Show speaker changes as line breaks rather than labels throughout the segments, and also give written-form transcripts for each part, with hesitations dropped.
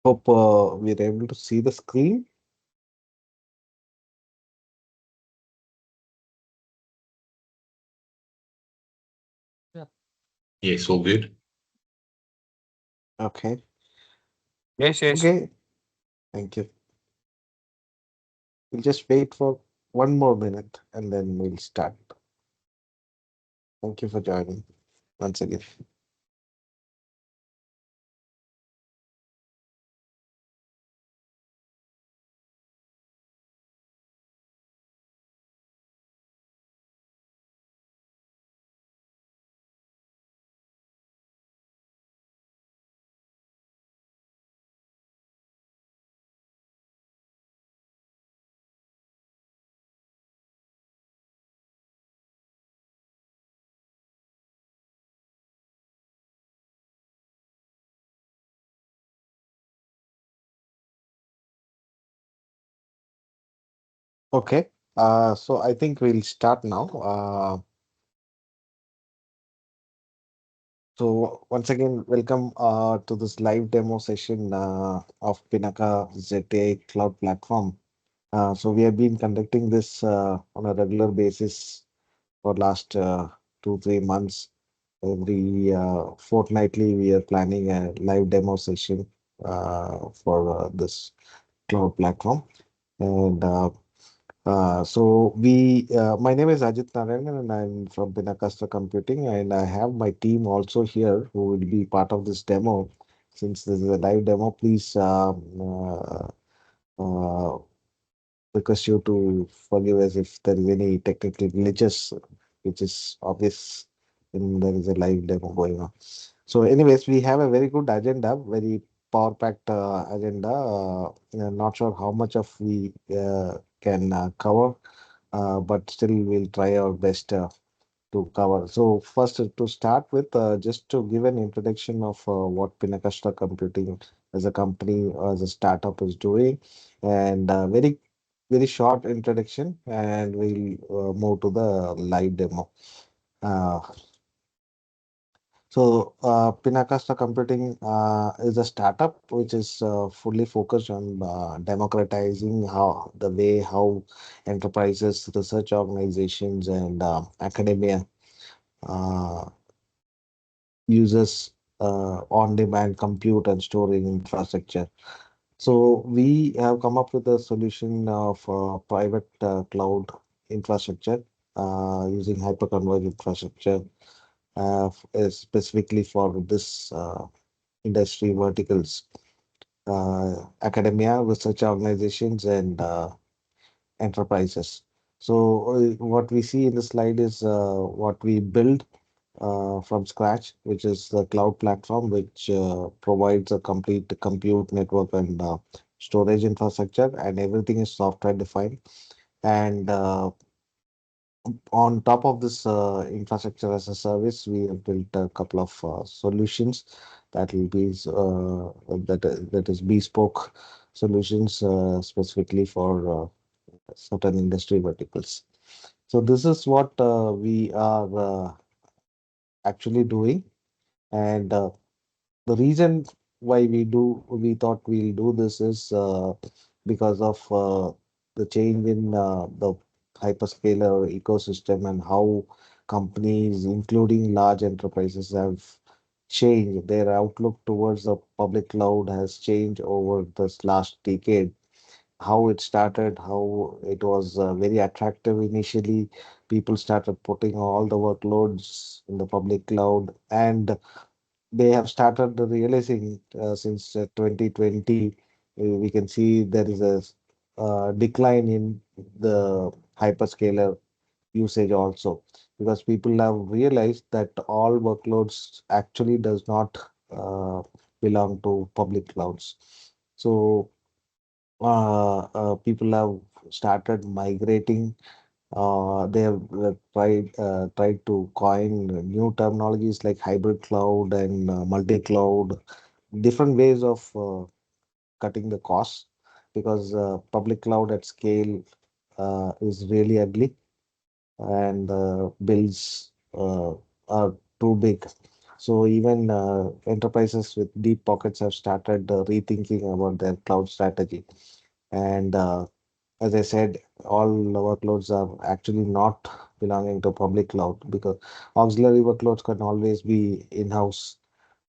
Hope we're able to see the screen.
Yeah.
Yes, all good.
Okay.
Yes, yes.
Okay. Thank you. We'll just wait for 1 more minute and then we'll start. Thank you for joining once again. Okay. So I think we'll start now. So once again, welcome to this live demo session of Pinaka ZTi cloud platform. So we have been conducting this on a regular basis for last 2, 3 months. Every fortnightly, we are planning a live demo session for this cloud platform. And my name is Ajit Narayanan, and I'm from Pinaka Computing, and I have my team also here who will be part of this demo. Since this is a live demo, please uh, request you to forgive us if there is any technical glitches, which is obvious when there is a live demo going on. So, anyways, we have a very good agenda, very power-packed agenda. Not sure how much of we can cover, but still we'll try our best to cover. So, first to start with, just to give an introduction of what Pinakasta Computing as a company, as a startup is doing, and very short introduction, and we'll move to the live demo. Uh, Pinakasta Computing is a startup which is fully focused on democratizing how enterprises, research organizations, and academia uh, uses on-demand compute and storage infrastructure. So we have come up with a solution of private cloud infrastructure using hyperconverged infrastructure specifically for this industry verticals, academia, research organizations, and enterprises. So what we see in the slide is what we build from scratch, which is the cloud platform, which provides a complete compute network and storage infrastructure, and everything is software defined. And on top of this infrastructure as a service, we have built a couple of solutions that will be that is bespoke solutions specifically for certain industry verticals. So this is what we are actually doing, and the reason why we thought we'll do this is because of the change in the hyperscaler ecosystem and how companies, including large enterprises, have changed. Their outlook towards the public cloud has changed over this last decade. How it started, how it was very attractive initially. People started putting all the workloads in the public cloud, and they have started realizing since 2020, we can see there is a decline in the hyperscaler usage also, because people have realized that all workloads actually does not belong to public clouds. So people have started migrating. They have tried to coin new terminologies like hybrid cloud and multi-cloud, different ways of cutting the costs, because public cloud at scale is really ugly, and bills are too big. So even enterprises with deep pockets have started rethinking about their cloud strategy. And as I said, all the workloads are actually not belonging to public cloud, because auxiliary workloads can always be in-house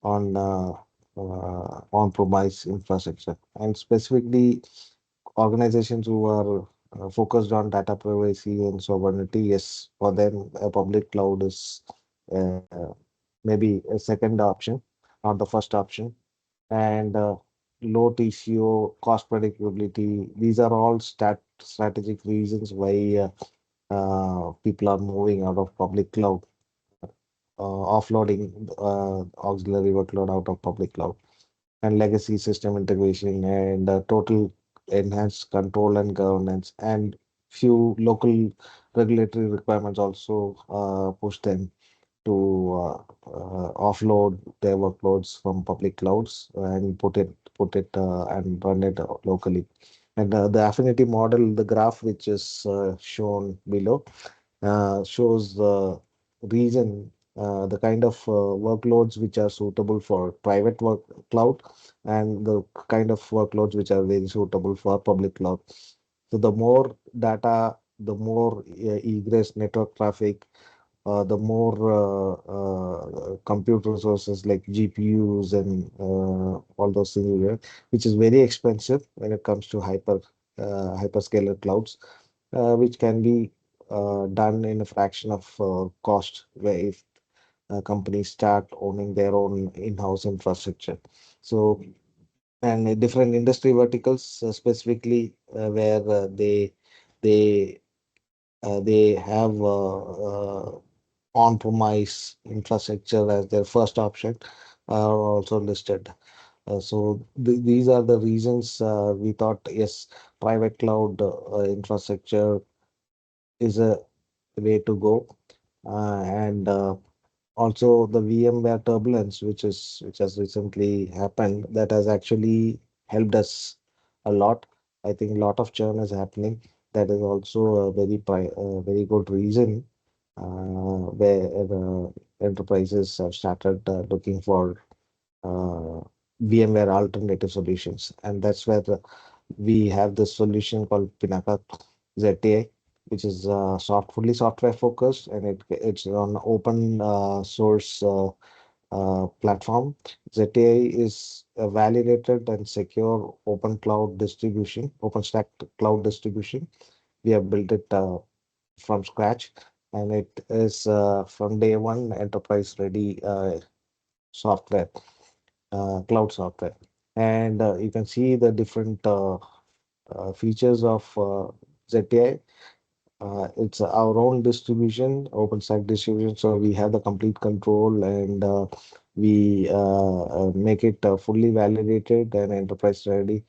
on on-premise infrastructure. And specifically, organizations who are focused on data privacy and sovereignty, yes, for them, a public cloud is uh, maybe a second option, not the first option. And low TCO, cost predictability, these are all strategic reasons why people are moving out of public cloud, offloading auxiliary workload out of public cloud, and legacy system integration, and total enhanced control and governance, and few local regulatory requirements also push them to offload their workloads from public clouds and put it and run it locally. And the affinity model, the graph which is shown below, shows the reason, the kind of workloads which are suitable for private work cloud, and the kind of workloads which are very suitable for public cloud. So the more data, the more egress network traffic, the more compute resources like GPUs and all those things, which is very expensive when it comes to hyperscaler clouds, which can be done in a fraction of cost, where if companies start owning their own in-house infrastructure. So, and different industry verticals, specifically where they they have on-premise infrastructure as their first option, are also listed. So these are the reasons we thought, yes, private cloud infrastructure is a way to go. And also the VMware turbulence, which has recently happened, that has actually helped us a lot. I think a lot of churn is happening. That is also a very good reason where enterprises have started looking for uh, VMware alternative solutions. And that's where we have this solution called Pinaka ZTi, which is fully software focused, and it's on open source platform. ZTi is a validated and secure open cloud distribution, OpenStack cloud distribution. We have built it from scratch, and it is from day one enterprise ready software, cloud software. And you can see the different features of ZTi. It's our own distribution, OpenStack distribution, so we have the complete control, and we make it fully validated and enterprise ready.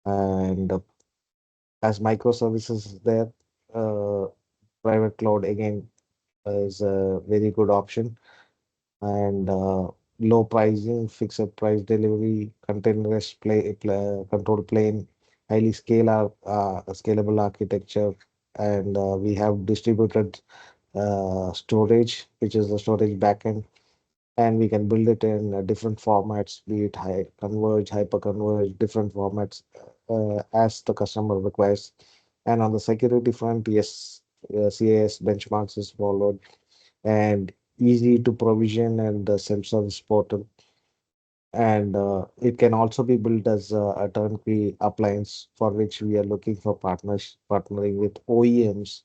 And as microservices there, uh, private cloud again is a very good option. And low pricing, fixed price delivery, containerized control plane, highly scalable architecture, and we have distributed storage, which is the storage backend, and we can build it in different formats, be it high converge, hyper converge, different formats as the customer requires. And on the security front, yes, CAS benchmarks is followed, and easy to provision, and self-service portal. And it can also be built as a turnkey appliance, for which we are looking for partnering with OEMs.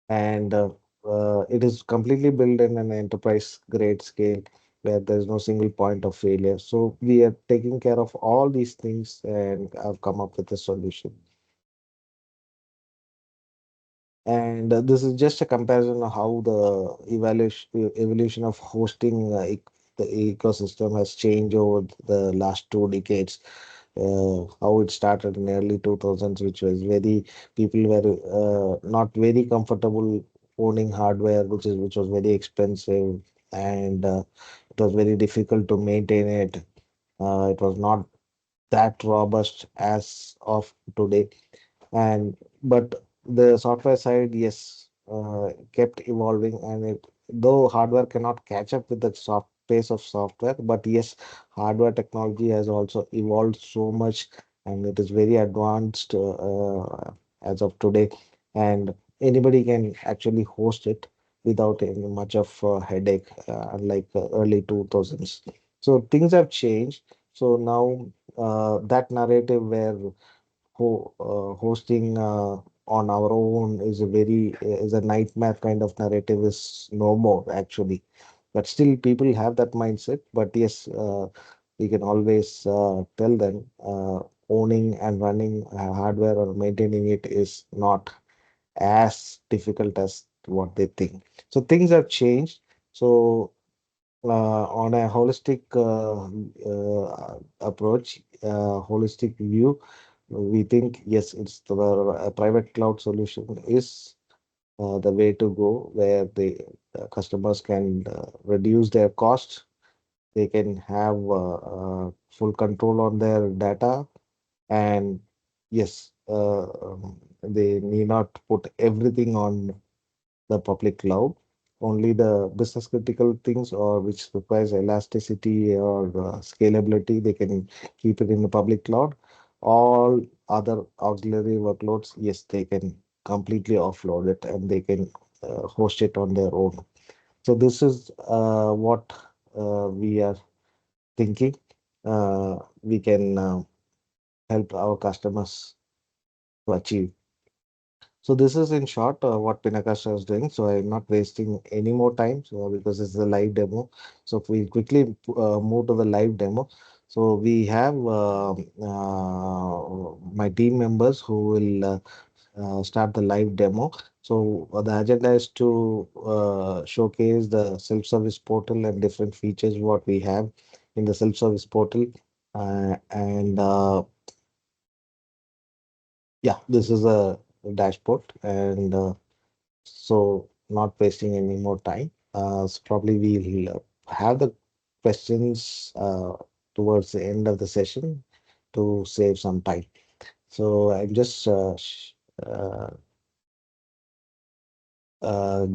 And it is completely built in an enterprise grade scale, where there's no single point of failure. So we are taking care of all these things, and I've come up with a solution. And this is just a comparison of how the evolution of hosting the ecosystem has changed over the last 2 decades. How it started in early 2000s, which was very, people were not very comfortable owning hardware, which was very expensive, and it was very difficult to maintain it. It was not that robust as of today. And but the software side, yes, kept evolving, and it, though hardware cannot catch up with the pace of software. But yes, hardware technology has also evolved so much, and it is very advanced as of today. And anybody can actually host it without any much of headache, unlike early 2000s. So things have changed. So now that narrative where hosting on our own is a nightmare kind of narrative is no more actually. But still, people have that mindset. But yes, we can always tell them owning and running hardware or maintaining it is not as difficult as what they think. So things have changed. So on a holistic approach, holistic view, we think yes, it's the a private cloud solution is the way to go, where the customers can reduce their costs. They can have full control on their data, and yes, they need not put everything on the public cloud. Only the business critical things or which requires elasticity or scalability, they can keep it in the public cloud. All other auxiliary workloads, yes, they can completely offload it and they can host it on their own. So this is what we are thinking. We can help our customers to achieve. So this is in short what Pinaka is doing. So I'm not wasting any more time, so because it's a live demo. So if we quickly move to the live demo. So we have my team members who will start the live demo. So the agenda is to showcase the self-service portal and different features what we have in the self-service portal. And yeah, this is a dashboard. And so not wasting any more time. So probably we'll have the questions towards the end of the session to save some time. So I'm just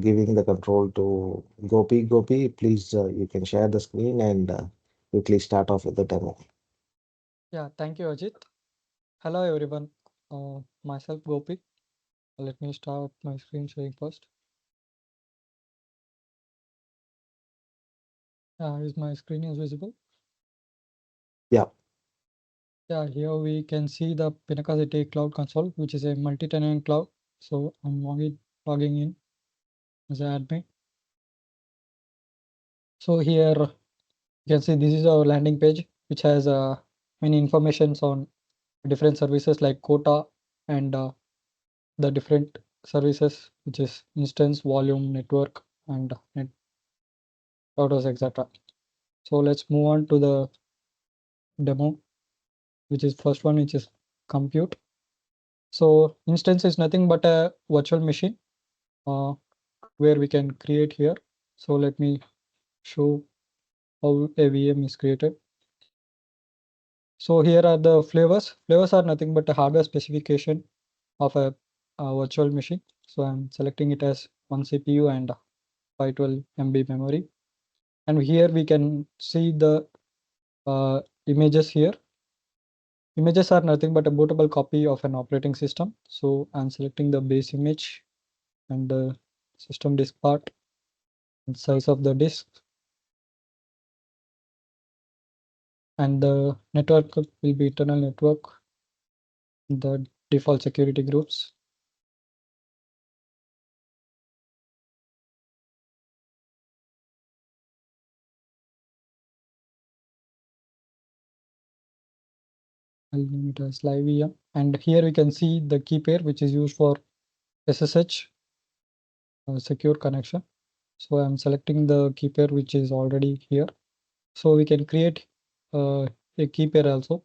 giving the control to Gopi. Gopi, please, you can share the screen and quickly start off with the demo.
Yeah, thank you, Ajit. Hello, everyone. Myself, Gopi. Let me start my screen sharing first. Is my screen is visible?
Yeah.
Yeah, here we can see the Pinaka ZTi Cloud Console, which is a multi-tenant cloud. So I'm logging in as an admin. So here you can see this is our landing page, which has many informations on different services like quota and the different services, which is instance, volume, network, and net routers, etc. So let's move on to the demo, which is first one, which is compute. So instance is nothing but a virtual machine uh, where we can create here. So let me show how a VM is created. So here are the flavors. Flavors are nothing but a hardware specification of a virtual machine. So I'm selecting it as 1 CPU and 512 MB memory. And here we can see the images here. Images are nothing but a bootable copy of an operating system. So I'm selecting the base image and the system disk part and size of the disk. And the network will be internal network, the default security groups. I'll name it as live VM. And here we can see the key pair, which is used for SSH secure connection. So I'm selecting the key pair, which is already here. So we can create a key pair also.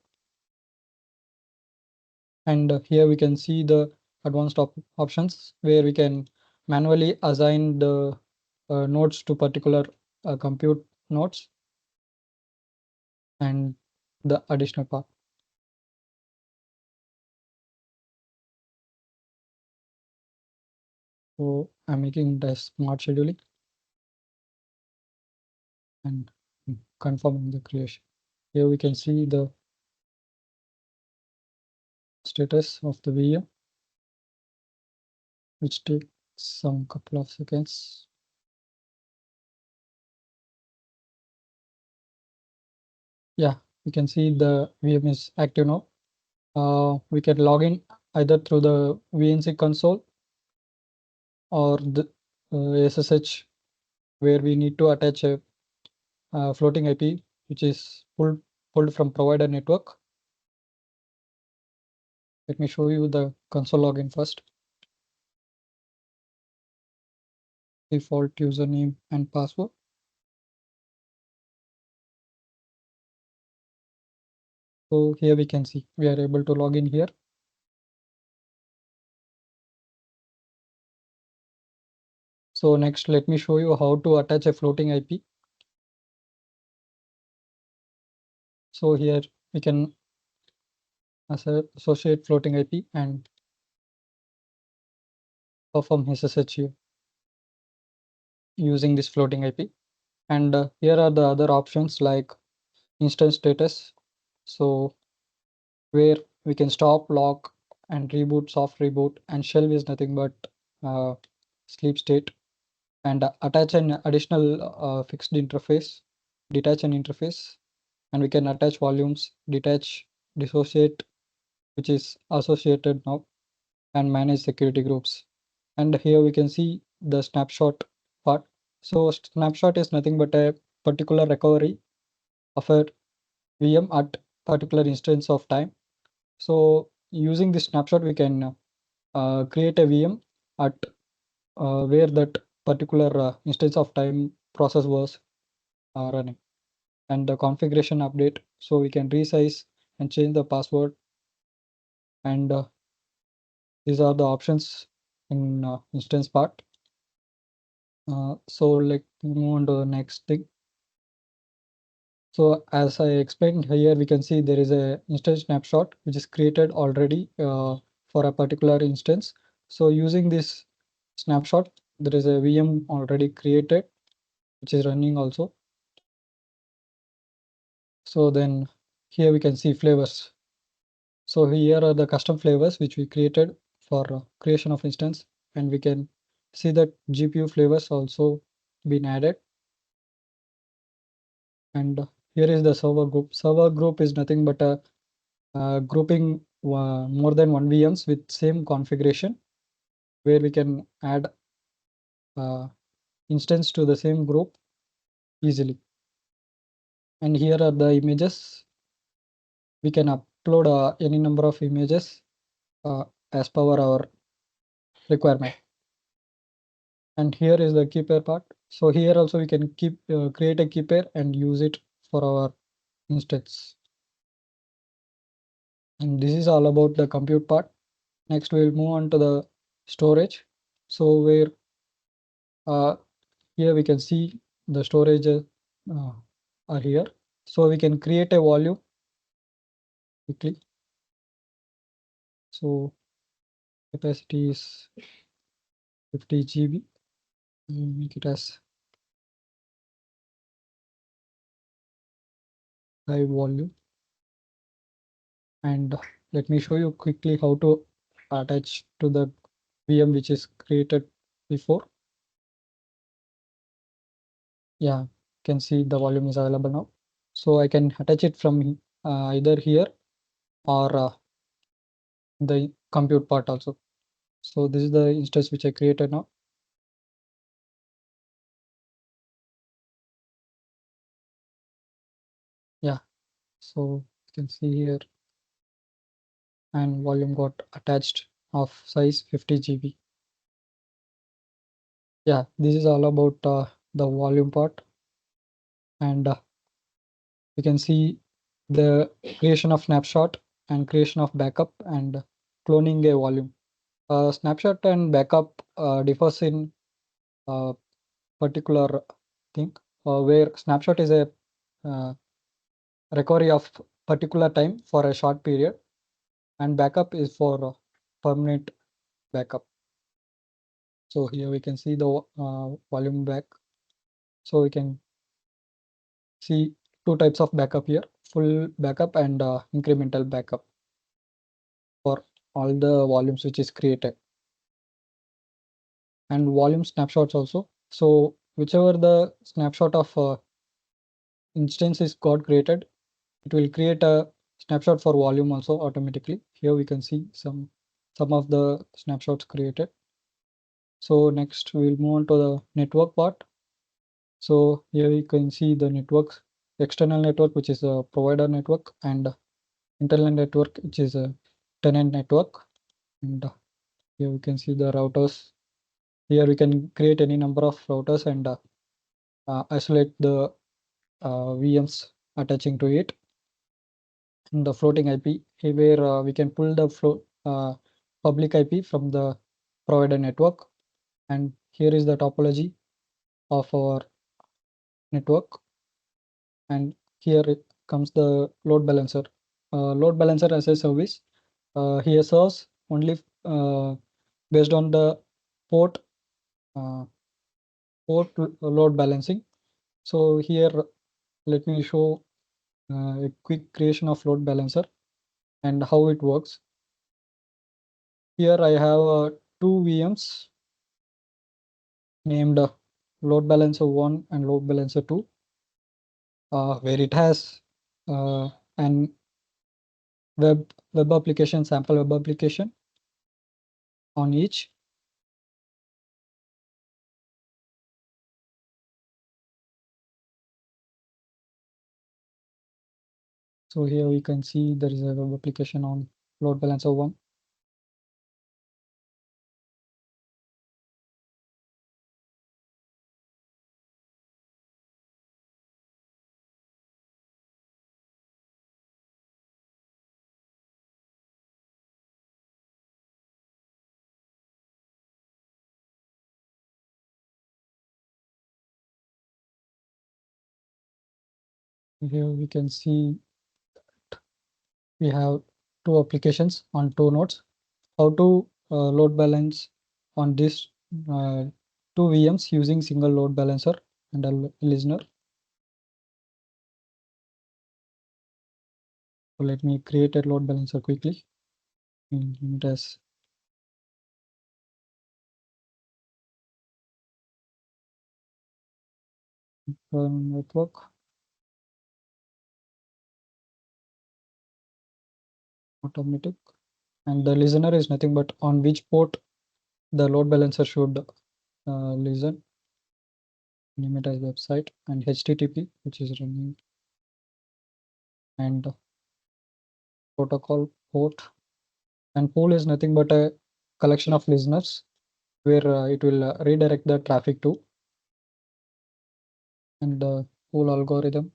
And here we can see the advanced options where we can manually assign the nodes to particular compute nodes and the additional part. So I'm making the smart scheduling and confirming the creation. Here we can see the status of the VM, which takes some couple of seconds. Yeah, we can see the VM is active now. We can log in either through the VNC console or the SSH, where we need to attach a floating IP, which is pulled from provider network. Let me show you the console login first. Default username and password. So here we can see we are able to log in here. So next, let me show you how to attach a floating IP. So here we can associate floating IP and perform SSH here using this floating IP. And here are the other options like instance status. So where we can stop, lock, and reboot, soft reboot, and shell is nothing but sleep state, and attach an additional fixed interface, detach an interface, and we can attach volumes, detach, dissociate, which is associated now, and manage security groups. And here we can see the snapshot part. So snapshot is nothing but a particular recovery of a VM at particular instance of time. So using this snapshot, we can create a VM at where that particular instance of time process was running, and the configuration update. So we can resize and change the password, and these are the options in instance part. So let me move on to the next thing. So as I explained here, we can see there is a instance snapshot which is created already for a particular instance. So using this snapshot, there is a VM already created which is running also. So then here we can see flavors. So here are the custom flavors which we created for creation of instance, and we can see that GPU flavors also been added. And here is the server group. Server group is nothing but a grouping more than one VMs with same configuration, where we can add instance to the same group easily. And here are the images. We can upload any number of images as per our requirement. And here is the key pair part. So here also we can create a key pair and use it for our instance. And this is all about the compute part. Next we'll move on to the storage. So where here we can see the storage are here. So we can create a volume quickly. So capacity is 50 GB. Make it as high volume. And let me show you quickly how to attach to the VM which is created before. Yeah, you can see the volume is available now. So I can attach it from either here or the compute part also. So this is the instance which I created now. Yeah, so you can see here, and volume got attached of size 50 GB. Yeah, this is all about the volume part, and you can see the creation of snapshot and creation of backup and cloning a volume. Snapshot and backup differs in particular thing, where snapshot is a recovery of particular time for a short period, and backup is for permanent backup. So here we can see the volume back. So we can see two types of backup here, full backup and incremental backup for all the volumes which is created, and volume snapshots also. So whichever the snapshot of instance is got created, it will create a snapshot for volume also automatically. Here we can see some of the snapshots created. So next we'll move on to the network part. So here you can see the networks, external network, which is a provider network, and internal network, which is a tenant network. And here we can see the routers. Here we can create any number of routers and isolate the VMs attaching to it. And the floating IP, where we can pull the public IP from the provider network. And here is the topology of our network. And here it comes the load balancer. Load balancer as a service here serves only based on the port uh, load balancing. So here let me show a quick creation of load balancer and how it works. Here I have two VMs named load balancer 1 and load balancer 2, where it has an web application, sample web application on each. So here we can see there is a web application on load balancer 1. Here we can see we have two applications on two nodes. How to load balance on this two VMs using single load balancer and a listener. So let me create a load balancer quickly. It has network. Automatic, and the listener is nothing but on which port the load balancer should listen. Limit as website and HTTP, which is running, and protocol port, and pool is nothing but a collection of listeners where it will redirect the traffic to, and the pool algorithm.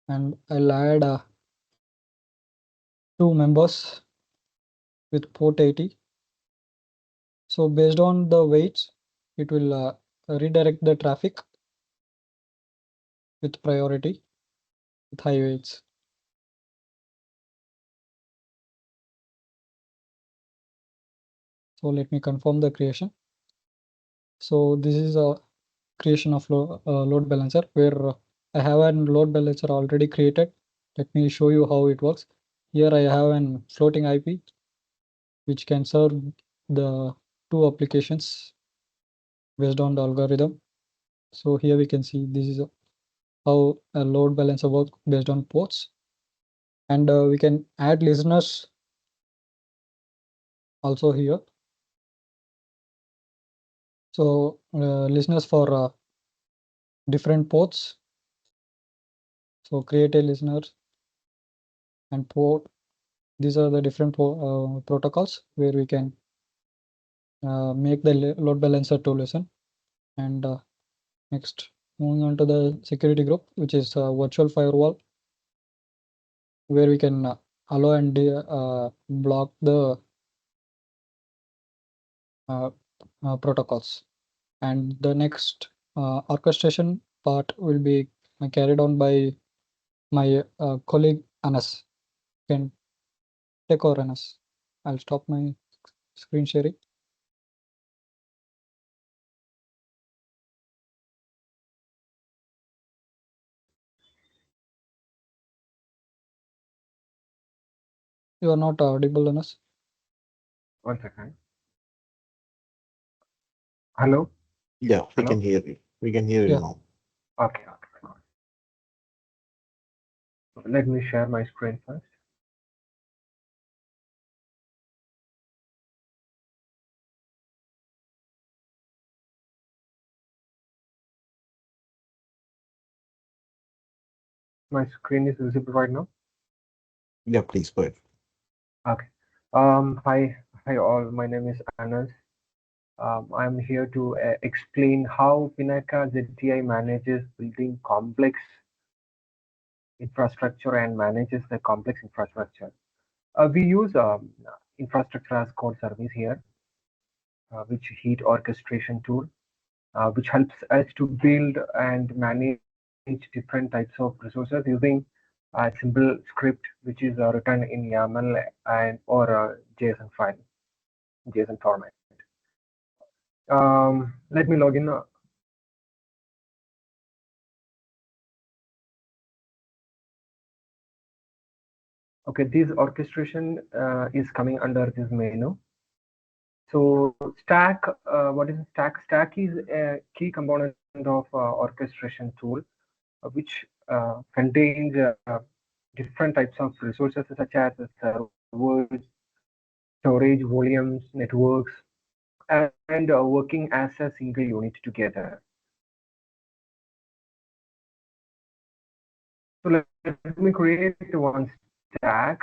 And I'll add two members with port 80. So based on the weights, it will redirect the traffic with priority with high weights. So let me confirm the creation. So this is a creation of load balancer where I have a load balancer already created. Let me show you how it works. Here I have an floating IP which can serve the two applications based on the algorithm. So here we can see this is how a load balancer works based on ports, and we can add listeners also here. So listeners for different ports. So create a listener and port. These are the different protocols where we can make the load balancer to listen. And next, moving on to the security group, which is virtual firewall, where we can allow and block the protocols. And the next orchestration part will be carried on by my colleague Anas. You can take over, Anas. I'll stop my screen sharing. You are not audible, Anas.
1 second. Hello?
Yeah, we
Hello?
can hear you. We can hear you
Yeah.
now.
Okay, okay. Let me share my screen first. My screen is visible right now.
Yeah, please go ahead.
Okay. Hi all. My name is Anas. I'm here to explain how Pinaka ZTi manages building complex infrastructure and manages the complex infrastructure. We use infrastructure as code service here, which heat orchestration tool, which helps us to build and manage different types of resources using a simple script, which is written in YAML and or JSON file, JSON format. Let me log in. Okay, this orchestration is coming under this menu. So stack, what is stack? Stack is a key component of orchestration tool, which contains different types of resources such as servers, storage volumes, networks, and working as a single unit together. So let me create one stack.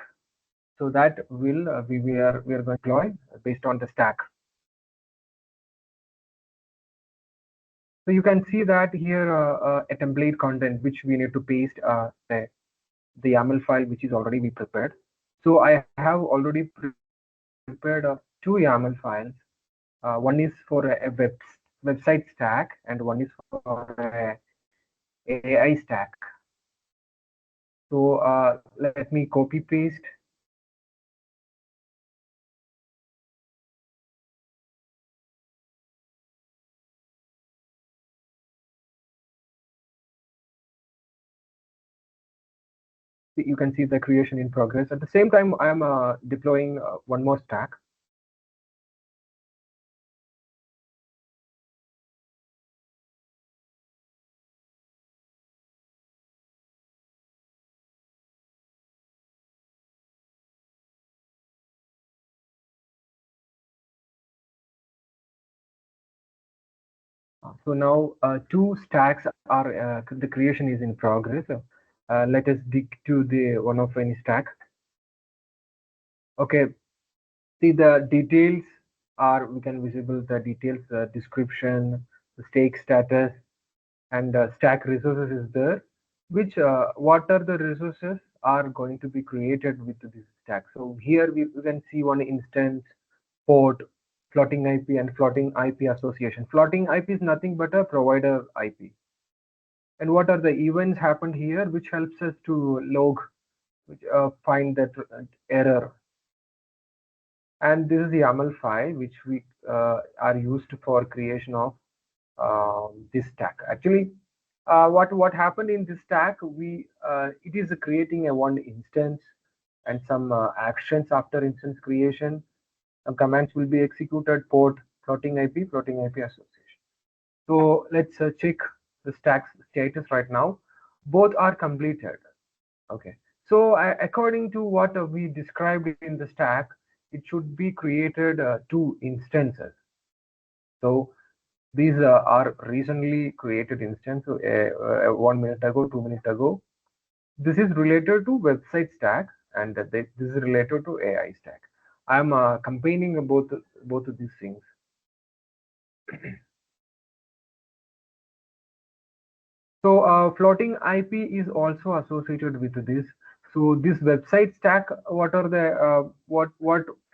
So that will we are going to deploy based on the stack. So you can see that here a template content which we need to paste the YAML file which is already we prepared. So I have already prepared two YAML files. One is for a website stack and one is for a AI stack. So let me copy paste. You can see the creation in progress. At the same time, I am deploying one more stack. So now two stacks are the creation is in progress. Let us dig to the one of any stack. Okay, see the details are we can visible the details description, the stake status, and stack resources is there. Which what are the resources are going to be created with this stack? So here we can see one instance, port, floating IP, and floating IP association. Floating IP is nothing but a provider IP. And what are the events happened here, which helps us to log, which find that error. And this is the YAML file which we are used for creation of this stack. Actually, what happened in this stack? It is creating a one instance and some actions after instance creation. Some commands will be executed, port, floating IP association. So let's check the stack status right now. Both are completed. Okay. So according to what we described in the stack, it should be created two instances. So these are recently created instance. So 1 minute ago, 2 minutes ago. This is related to website stack, and this is related to AI stack. I'm combining both of these things. So floating IP is also associated with this. So this website stack, what are the what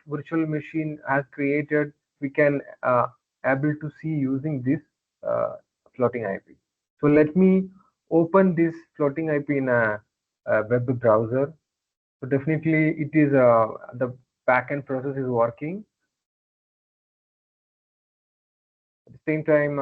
virtual machine has created, we can able to see using this floating IP. So let me open this floating IP in a web browser. So definitely it is the backend process is working. At the same time,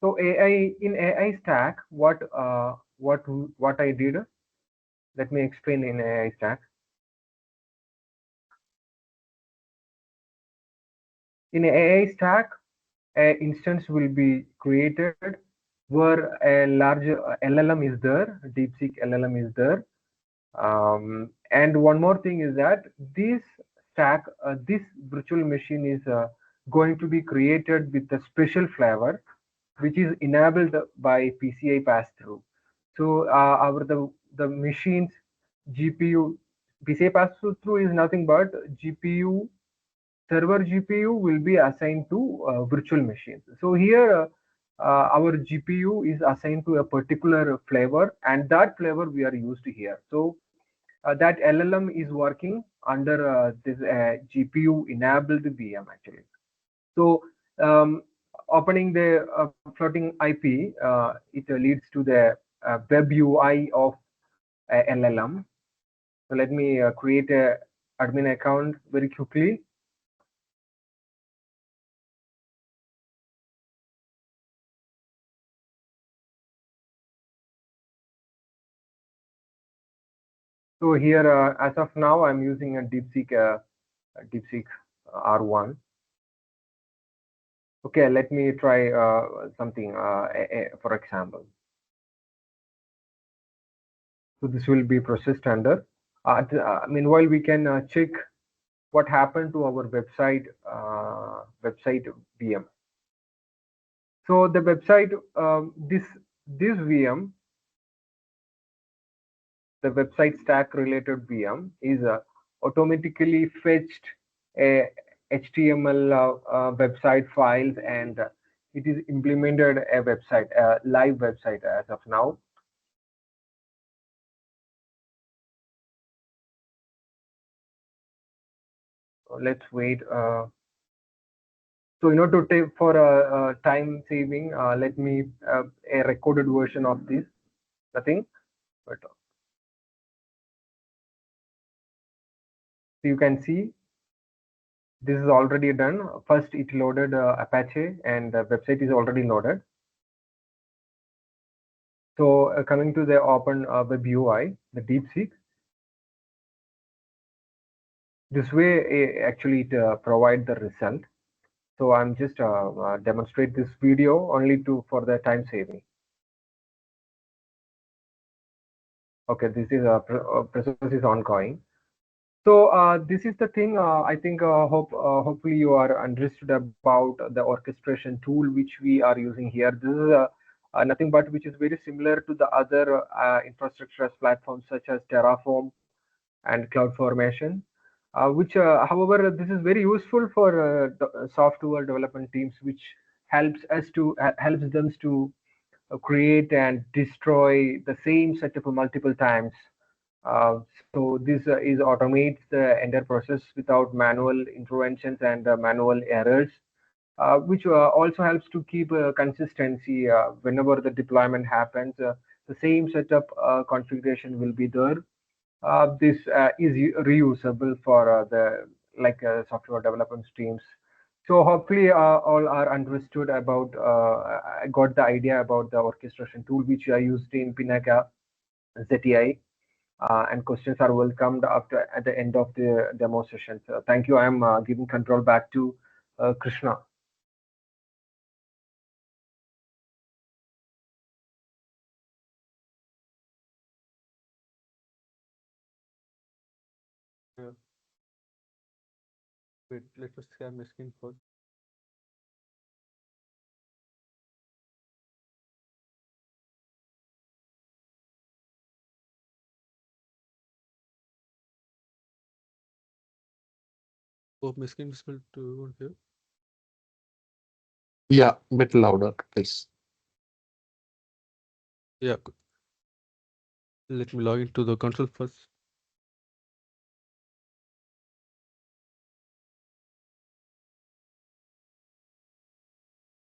So AI stack, what I did, let me explain in AI stack. In AI stack, an instance will be created where a large LLM is there, DeepSeek LLM is there. And one more thing is that this stack, this virtual machine is going to be created with a special flavor, which is enabled by PCI pass-through. So the machine's GPU, PCI pass-through is nothing but GPU, server GPU will be assigned to virtual machines. So here our GPU is assigned to a particular flavor, and that flavor we are used here. So that LLM is working under this GPU enabled VM actually. So opening the floating IP, it leads to the web UI of LLM. So let me create a admin account very quickly. So here, as of now, I'm using a DeepSeek R1. Okay, let me try something, for example. So this will be processed under. Meanwhile, we can check what happened to our website VM. So the website, this VM, the website stack related VM is automatically fetched a HTML website files, and it is implemented a website, a live website as of now. Let's wait. So in order to take for time saving, let me a recorded version of this. Nothing, but you can see this is already done. First, it loaded Apache, and the website is already loaded. So coming to the open web UI, the DeepSeek. This way, actually, it provide the result. So I'm just demonstrate this video only for the time saving. Okay, this is process is ongoing. So this is the thing. I think hopefully you are understood about the orchestration tool which we are using here. This is nothing but which is very similar to the other infrastructure as platforms such as Terraform and CloudFormation, which, however, this is very useful for software development teams, which helps them to create and destroy the same setup multiple times. So this is automates the entire process without manual interventions and manual errors, which also helps to keep consistency whenever the deployment happens. The same setup configuration will be there. This is reusable for the software development teams. So hopefully all are understood about, got the idea about the orchestration tool which I used in Pinaka ZTi. And questions are welcomed after at the end of the demo session. So thank you. I am giving control back to Krishna.
Yeah. Wait, let us share my screen first. Oh, my screen visible to everyone here.
Yeah, a bit louder, please.
Yeah. Let me log into the console first.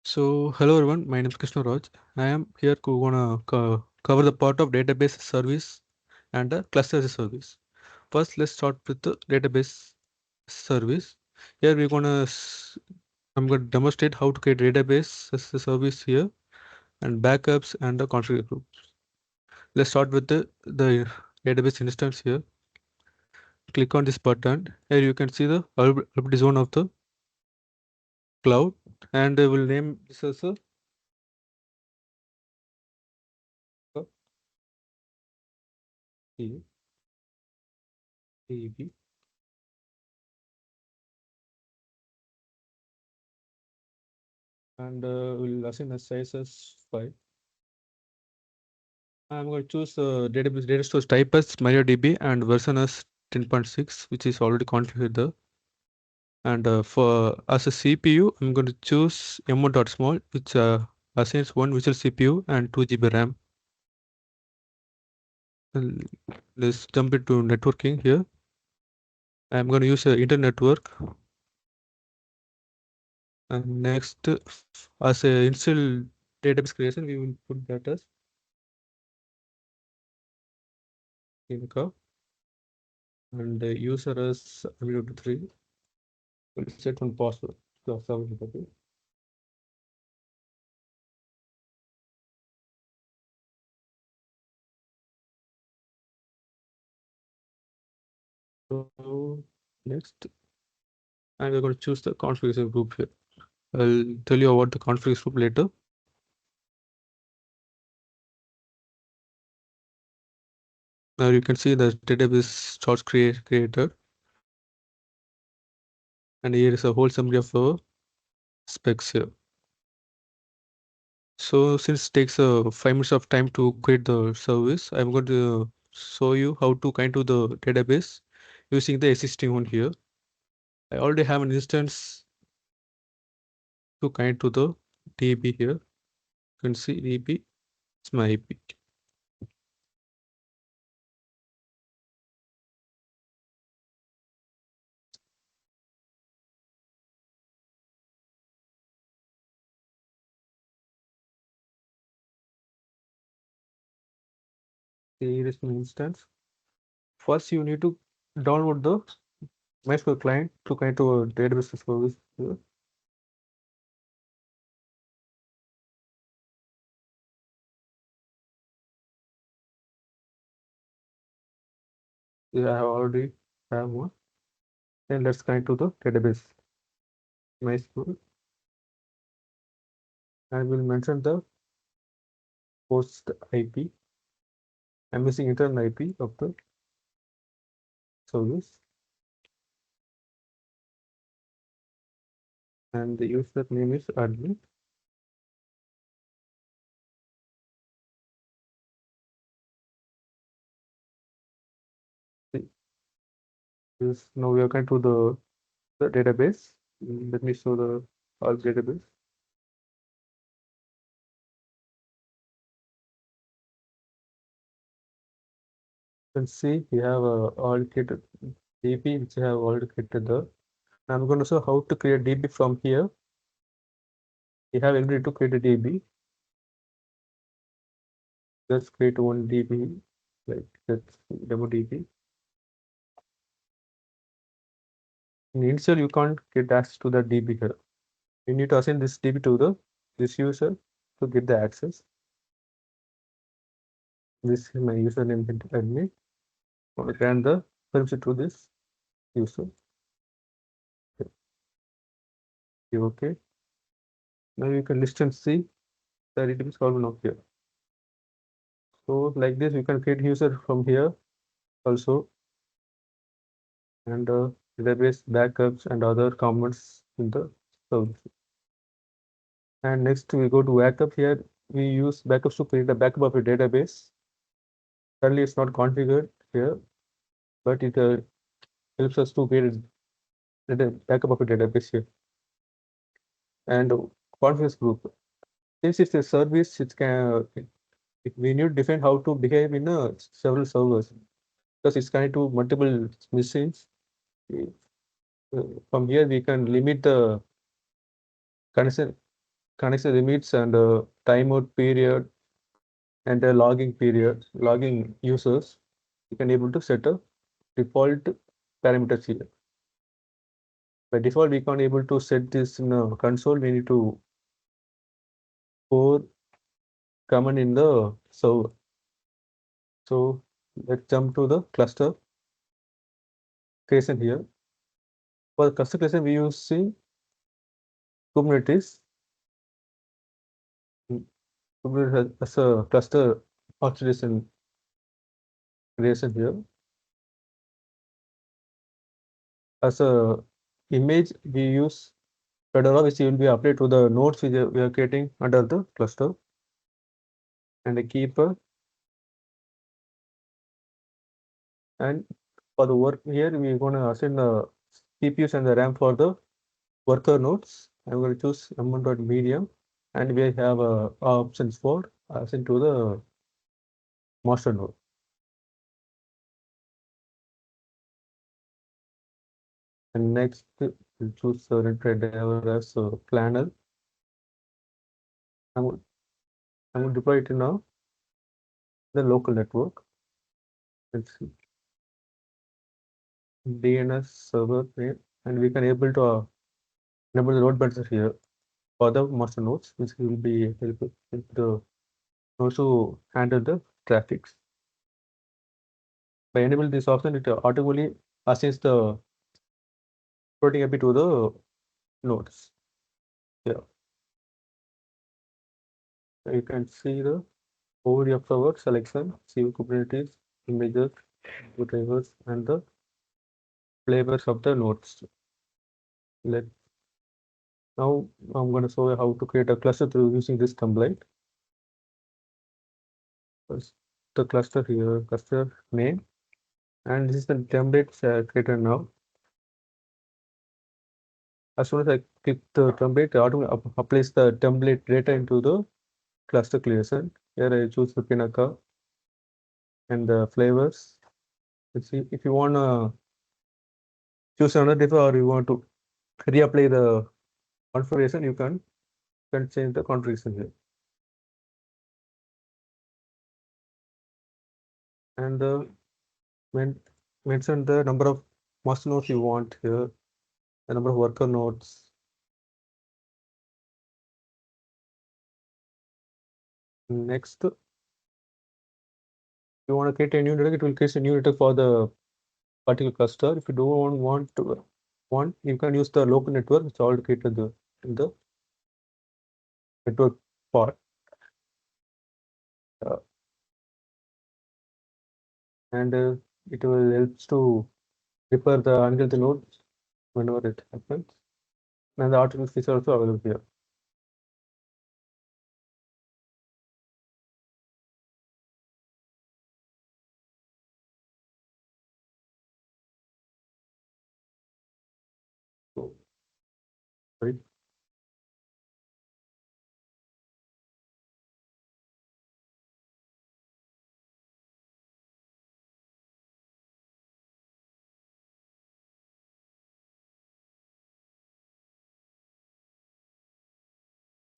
So hello everyone, my name is Krishna Raj. I am here to cover the part of database service and the cluster as a service. First, let's start with the database service. Here I'm going to demonstrate how to create database as a service here. and backups and the configure groups. Let's start with the database instance here. Click on this button. Here you can see the availability zone of the cloud, and I will name this as a DB. And we'll assign a size as 5. I'm going to choose database data source type as MariaDB and version as 10.6, which is already configured there. And for as a CPU, I'm going to choose m1.small, which assigns 1 virtual CPU and 2 GB RAM. And let's jump into networking here. I'm going to use an internet network. And next, as a initial database creation, we will put that as Pinaka, and the user as 3. We'll set one password. So, next, and we're going to choose the configuration group here. I'll tell you about the configuration group later. Now you can see the database starts created, and here is a whole summary of our specs here. So since it takes 5 minutes of time to create the service, I'm going to show you how to connect to the database using the existing one here. I already have an instance to connect to the DB here. You can see DB, it's my IP. Here is my instance. First, you need to download the MySQL client to connect to a database service here. Yeah, I already have one. Then let's connect to the database MySQL. I will mention the host IP. I'm using internal IP of the service. And the user name is admin. This now we are going to the database. Let me show the all database. You can see we have allocated DB, which I have already created there. I'm going to show how to create DB from here. We have ability to create a DB. Just create one DB, like that's demo DB. In initial, you can't get access to the DB here. You need to assign this DB to this user to get the access. This is my username admin. I will grant the permission to this user. Okay. Now you can list and see that it is called now here. So like this, you can create user from here also, and database backups and other comments in the service. And next we go to backup. Here we use backups to create a backup of a database. Currently it's not configured here, but it helps us to create a backup of a database here. And confidence group. Since it's a service, we need to define how to behave in several servers, because it's connected to multiple machines. From here we can limit the connection limits and timeout period and the logging period, logging users. You can able to set a default parameters here. By default, we can't able to set this in a console. We need to pour common in the server. So let's jump to the cluster creation here. For the cluster creation, we using Kubernetes. Kubernetes as a cluster orchestration creation here. As a image, we use Fedora, which will be applied to the nodes we are creating under the cluster, and a keeper. And for the work here, we're going to assign the CPUs and the RAM for the worker nodes. I'm going to choose m1.medium, and we have options for assign to the master node. And next, we'll choose the red driver as a planner. I'm going to deploy it now the local network. Let's see. DNS server name, and we can able to enable the load balancer here for the master nodes, which will be helpful the also handle the traffics. By enabling this option, it automatically assigns the floating IP to the nodes. Yeah. You can see the overview of our selection, CV Kubernetes, images, drivers, and the flavors of the nodes. Now I'm going to show you how to create a cluster through using this template. First, the cluster here, cluster name, and this is the template created now. As soon as I click the template, it automatically applies the template data into the cluster creation. Here I choose the Pinaka and the flavors. Let's see if you want to choose another diff or you want to reapply the configuration, you can change the configuration here. And mention the number of master nodes you want here, the number of worker nodes. Next, you want to create a new network, it will create a new network for the particular cluster. If you don't want, you can use the local network, which already created in the network part. And it will helps to repair the unhealthy nodes whenever it happens. And the article feature also available here. So, sorry.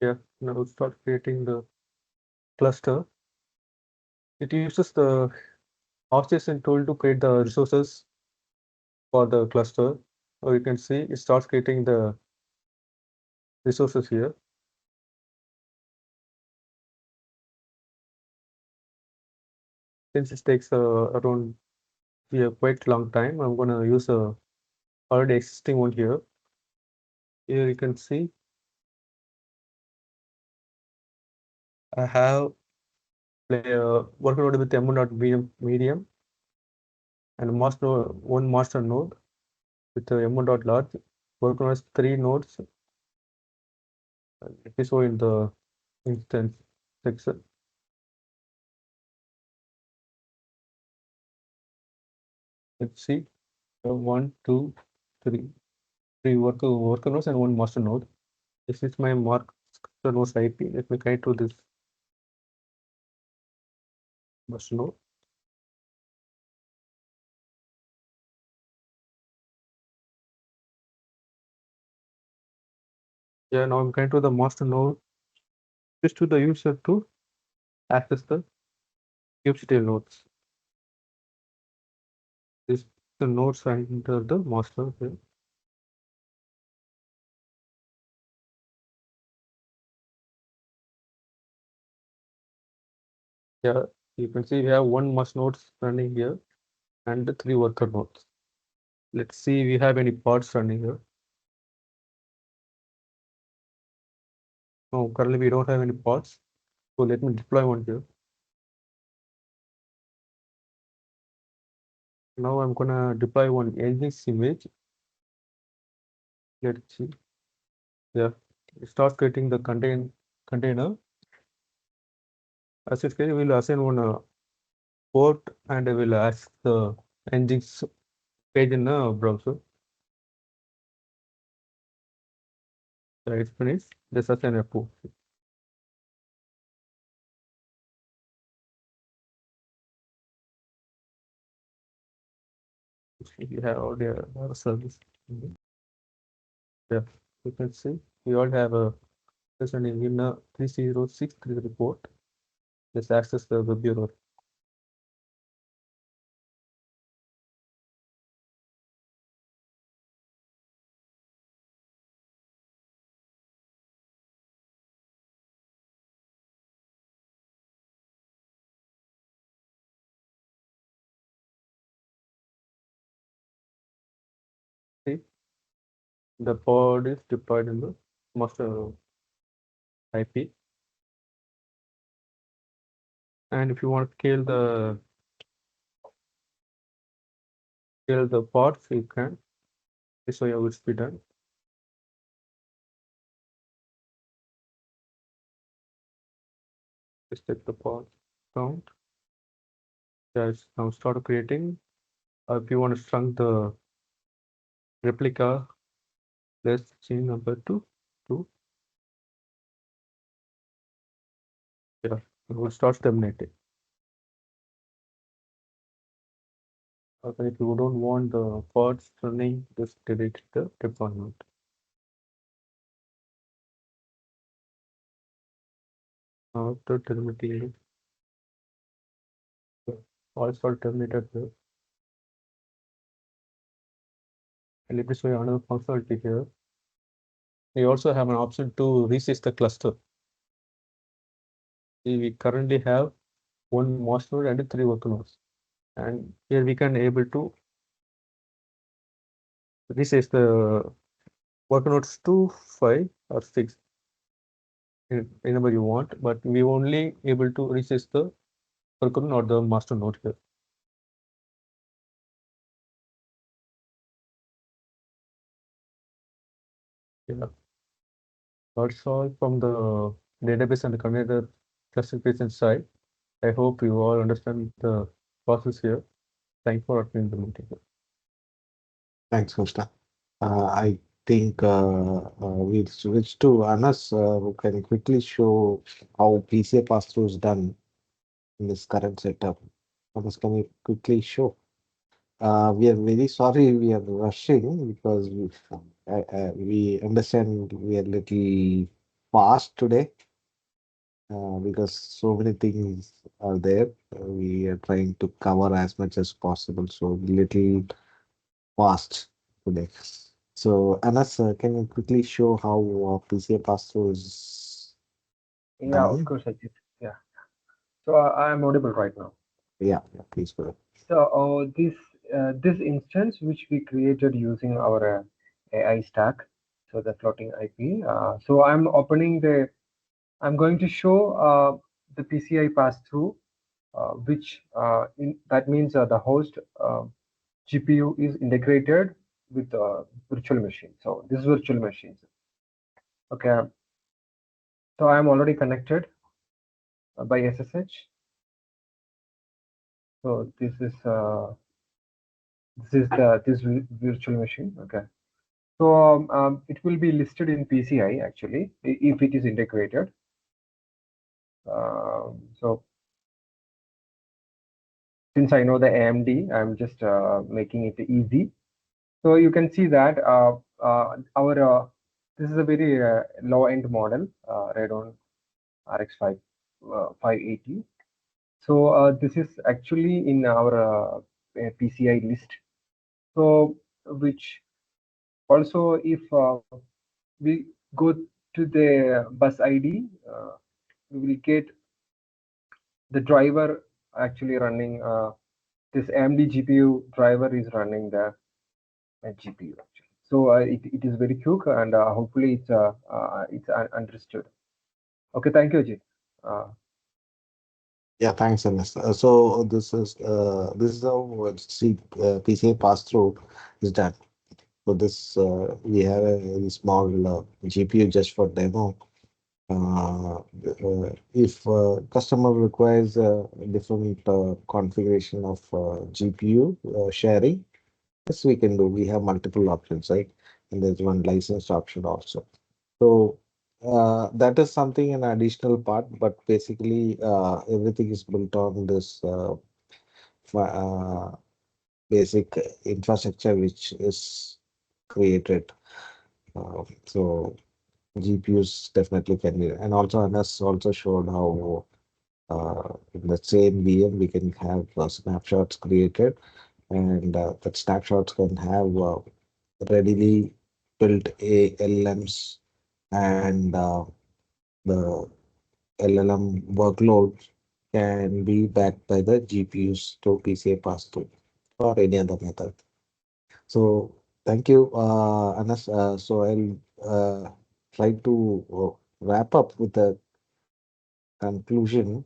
Yeah, now start creating the cluster. It uses the orchestration tool to create the resources for the cluster. So you can see it starts creating the resources here. Since it takes around quite long time, I'm gonna use a already existing one here. Here you can see I have working node with m1.medium and one master node with m1.large. Working on 3 nodes. It is shown in the instance section. Let's see. 1, 2, 3. 3 worker nodes and 1 master node. This is my master node's IP. Let me connect to this master node. Yeah, now I'm connected to the master node. Just to the user to access the kubectl nodes. This the nodes under the master here. Yeah, you can see we have one master nodes running here and 3 worker nodes. Let's see we have any pods running here. No, currently we don't have any pods. So let me deploy one here. Now I'm gonna deploy one Nginx image. Let's see. Yeah, it starts creating the container. As it's creating, we'll assign one port and I will ask the Nginx page in the browser. So it's finished. Just assign a port. You have already a service. Yeah, you can see we all have a session in 30633 report. Just access the web bureau. See, the pod is deployed in the master IP. And if you want to scale the pods, you can. This way it will be done. Just check the pod count. Yeah, it's now start creating. If you want to shrunk the replica, let's change number to 2. Yeah, it will start terminating. Okay, if you don't want the pods running, just delete the deployment. After terminating, all start terminated here. And let me show you another functionality here. We also have an option to resist the cluster. See, we currently have 1 master node and 3 worker nodes. And here we can able to resist the worker nodes to 5 or 6. Whenever you want, but we only able to resist the worker node, not the master node here. Yeah. That's all from the database and the container classification side. I hope you all understand the process here. Thanks for attending the meeting.
Thanks, Krishna. I think we'll switch to Anas, who can quickly show how PCA pass-through is done in this current setup. Anas, can you quickly show? We are very sorry we are rushing because we understand we are little fast today because so many things are there. We are trying to cover as much as possible, so little fast today. So Anas, can you quickly show how PCA pass-through is
Yeah, of
done?
course, Ajit. Yeah. So I am audible right now.
Yeah, please go ahead.
So this instance which we created using our AI stack, so the floating IP. So I'm going to show the PCI pass-through, which that means the host GPU is integrated with the virtual machine. So this virtual machines. Okay. So I'm already connected by SSH. So this is this virtual machine. Okay. So it will be listed in PCI actually if it is integrated. So since I know the AMD, I'm just making it easy. So you can see that this is a very low-end model, Radeon RX 580. So this is actually in our PCI list. So which also if we go to the bus ID, we will get the driver actually running this AMD GPU driver is running the GPU actually. So it is very quick, and hopefully it's understood. Okay, thank you, Ajit.
Yeah, thanks, Ernest. So this is how PCA pass through is done. So this we have a small GPU just for demo. If customer requires a different configuration of GPU sharing, yes, we can do. We have multiple options, right? And there's one licensed option also. So that is something an additional part, but basically everything is built on this uh, basic infrastructure which is created. So GPUs definitely can be, and also Anas also showed how in the same VM we can have snapshots created, and that snapshots can have readily built ALMs, and the LLM workload can be backed by the GPUs to PCA pass-through or any other method. So thank you, Anas. So I'll try to wrap up with a conclusion.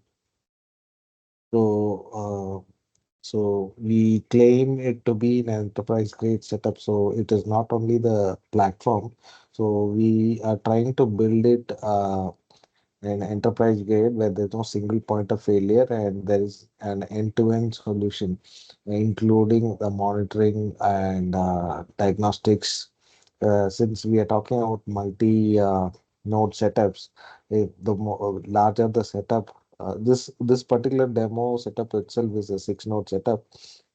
So, so we claim it to be an enterprise grade setup. So it is not only the platform. So we are trying to build it an enterprise grade where there's no single point of failure and there is an end-to-end solution, including the monitoring and diagnostics. Since we are talking about multi node setups, if the larger the setup, this particular demo setup itself is a 6 node setup.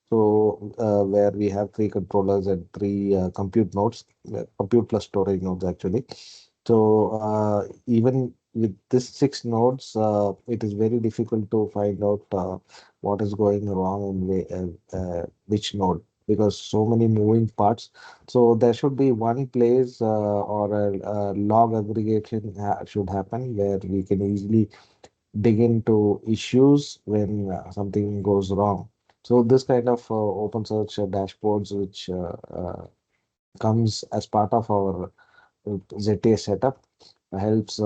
So where we have 3 controllers and 3 compute nodes, compute plus storage nodes actually. So even with this 6 nodes, it is very difficult to find out what is going wrong in which node, because so many moving parts. So there should be one place or a log aggregation should happen where we can easily dig into issues when something goes wrong. So this kind of open search dashboards, which comes as part of our ZTA setup, helps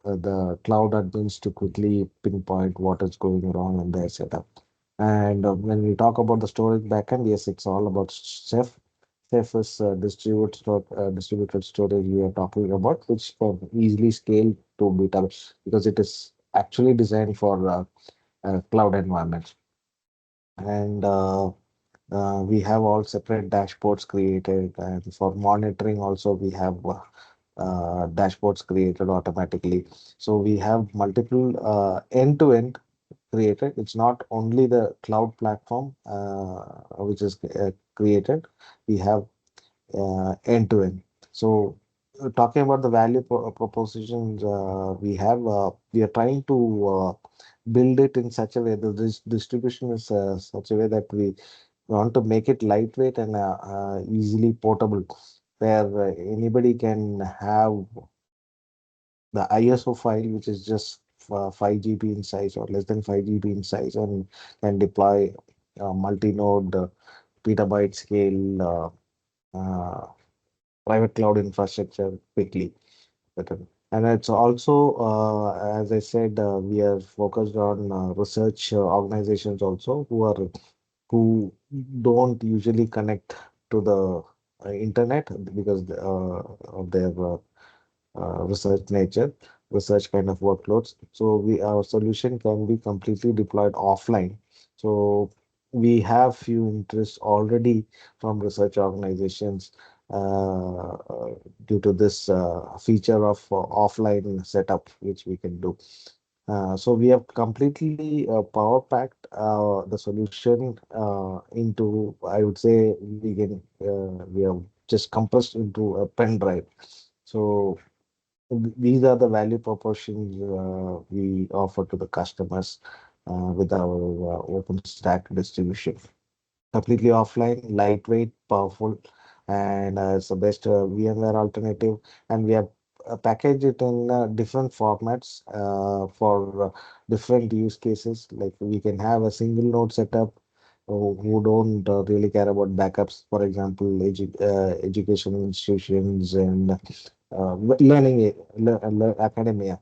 the cloud admins to quickly pinpoint what is going wrong in their setup. And when we talk about the storage backend, yes, it's all about Ceph. Ceph is distributed storage we are talking about, which can easily scale to beta because it is actually designed for cloud environments. And we have all separate dashboards created, and for monitoring also we have dashboards created automatically. So we have multiple end-to-end created. It's not only the cloud platform which is created. We have end-to-end. So talking about the value propositions we are trying to build it in such a way that this distribution is such a way that we want to make it lightweight and easily portable, where anybody can have the ISO file, which is just 5 GB in size or less than 5 GB in size, and can deploy multi-node petabyte scale private cloud infrastructure quickly. And it's also, as I said, we are focused on research organizations also who don't usually connect to the internet because of their research nature, research kind of workloads. So our solution can be completely deployed offline. So we have few interests already from research organizations due to this feature of offline setup, which we can do. So we have completely power packed the solution into, I would say, we have just compressed into a pen drive. So these are the value propositions we offer to the customers with our OpenStack distribution. Completely offline, lightweight, powerful, and it's the best VMware alternative. And we have package it in different formats for different use cases. Like we can have a single node setup who don't really care about backups. For example, education institutions and academia,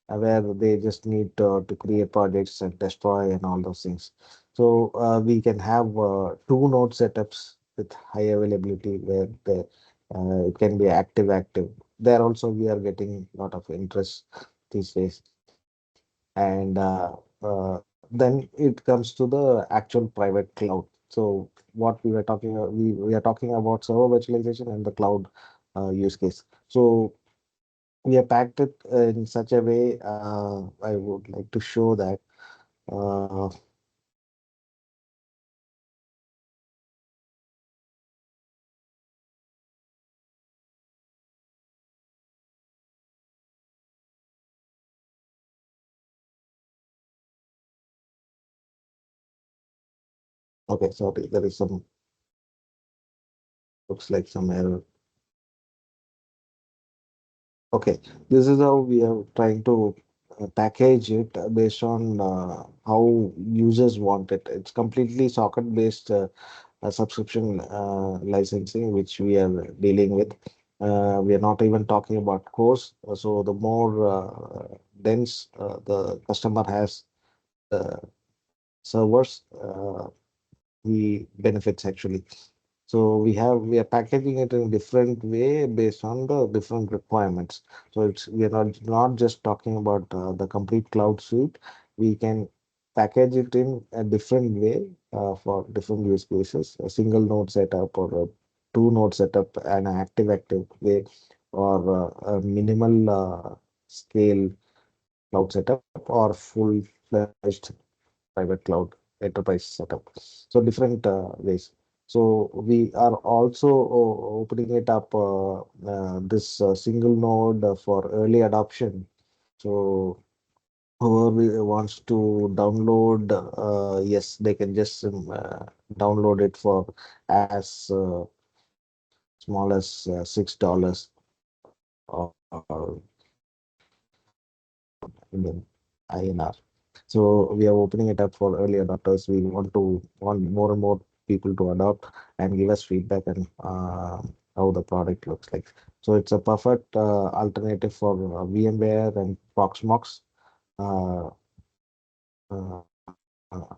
where they just need to create projects and destroy and all those things. So we can have two node setups with high availability where it can be active. There also we are getting a lot of interest these days. And then it comes to the actual private cloud. So what we were talking, we are talking about server virtualization and the cloud use case. So we have packed it in such a way. I would like to show that. Uh, okay, sorry, there is some, looks like some error. Okay, this is how we are trying to package it based on how users want it. It's completely socket based subscription licensing, which we are dealing with. We are not even talking about cores. So the more dense the customer has servers, he benefits actually. So we are packaging it in a different way based on the different requirements. So it's we are not just talking about the complete cloud suite. We can package it in a different way for different use cases. A single node setup or a two node setup and an active way, or a minimal scale cloud setup or full-fledged private cloud enterprise setup. So different ways. So we are also opening it up this single node for early adoption. So whoever wants to download, yes, they can just download it for as small as $6 or Indian INR. So we are opening it up for early adopters. We want more and more people to adopt and give us feedback and how the product looks like. So it's a perfect alternative for VMware and Proxmox. Uh, uh,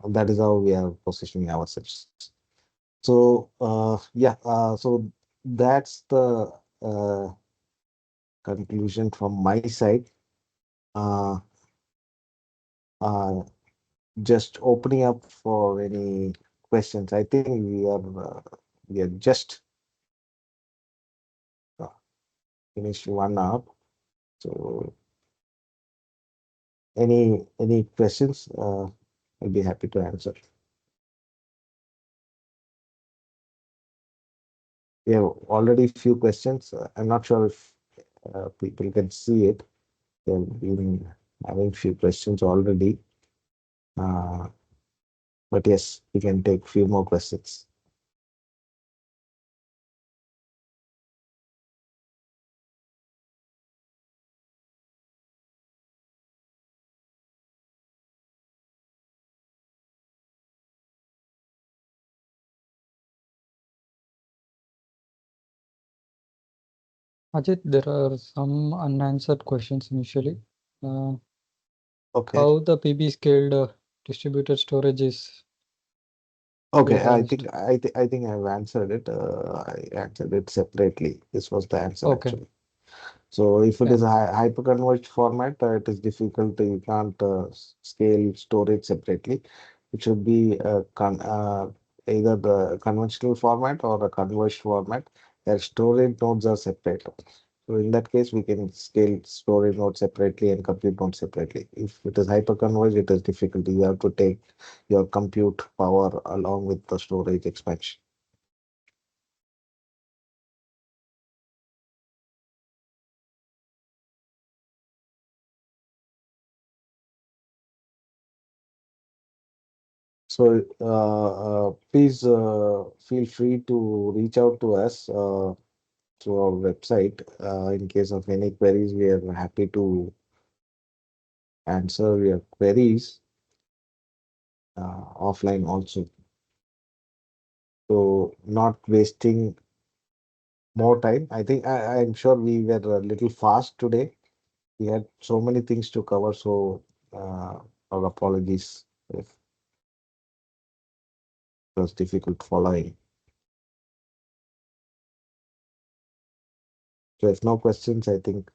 that is how we are positioning ourselves. So yeah, so that's the conclusion from my side. Uh, uh, just opening up for any questions. I think we are just uh, finished 1 hour. So any questions? I'll be happy to answer. We have already few questions. I'm not sure if people can see it. They've been having few questions already. Uh, but yes, we can take few more questions.
Ajit, there are some unanswered questions initially.
Okay.
How the PB scaled distributed storage is
Okay,
realized?
I think I've answered it. I answered it separately. This was the answer
Okay,
actually. So if it
yeah.
is a hyperconverged format, it is difficult. You can't scale storage separately. It should be either the conventional format or a converged format where storage nodes are separate. So in that case, we can scale storage nodes separately and compute nodes separately. If it is hyperconverged, it is difficult. You have to take your compute power along with the storage expansion. So please feel free to reach out to us through our website. In case of any queries, we are happy to answer your queries offline also. So not wasting more time. I think I'm sure we were a little fast today. We had so many things to cover, so our apologies if it was difficult following. So if no questions, I think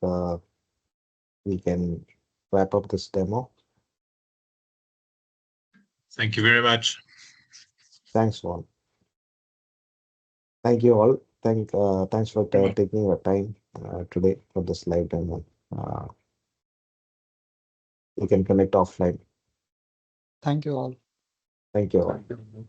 we can wrap up this demo.
Thank you very much.
Thanks all. Thank you all. Thanks for taking your time today for this live demo. We can connect offline.
Thank you all.
Thank you all.
Thank you.